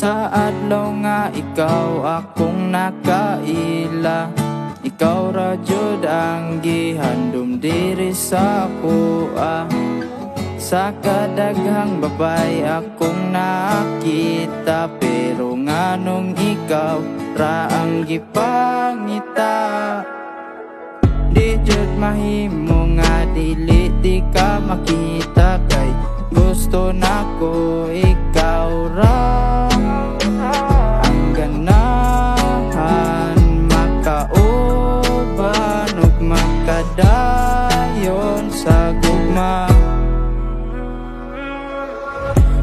Sa adlaw nga ikaw akong nakaila, ikaw ra jud ang gihandom diri sa kuha. Sa kadaghang babay akong nakita, pero nganong ikaw ra ang gipangita. Di jud mahimo nga dili di ka makita, kay gusto nako ikaw ra ang ganahan, makauban ug makadayon sa gugma.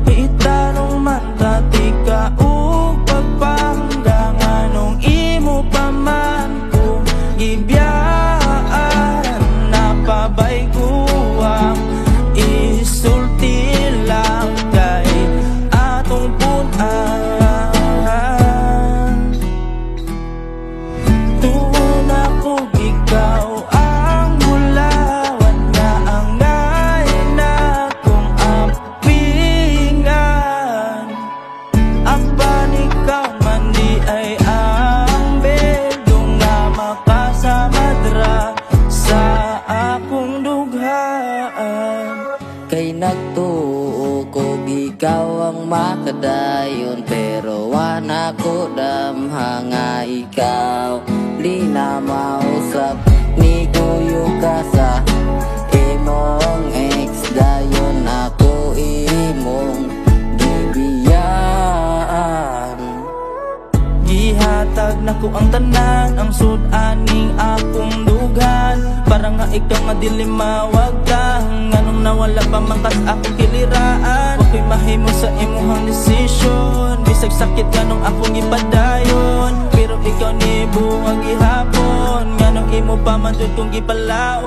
Itanong man tati ka ug pagpangga, nung imo pa man kung gibiyaan, napabay ko ang isulti lang kay atong punan. Tuon ako ikaw ang bulawan nga ang ngayon akong apingan. Apan ikaw man di ay ang bedong nga makasama dra sa akong dughaan. Kay nagtuo ko ikaw ang makadayon, pero wala ko damha nga ikaw di na mausap ni kuyo ka sa imong ex. Dayon ako imong gibiyaan. Gihatag nako ang tanan, ang sud-aning akong dugan, para nga ikaw madilim mawag ka. Nganong nawala pa man kas akong kiliraan, wako'y mahimo sa imuhang desisyon. Bisag sakit nganong akong ipadayon, pero ikaw ni buwag gihapon. Nganong imo pa man jud kong gipalaw.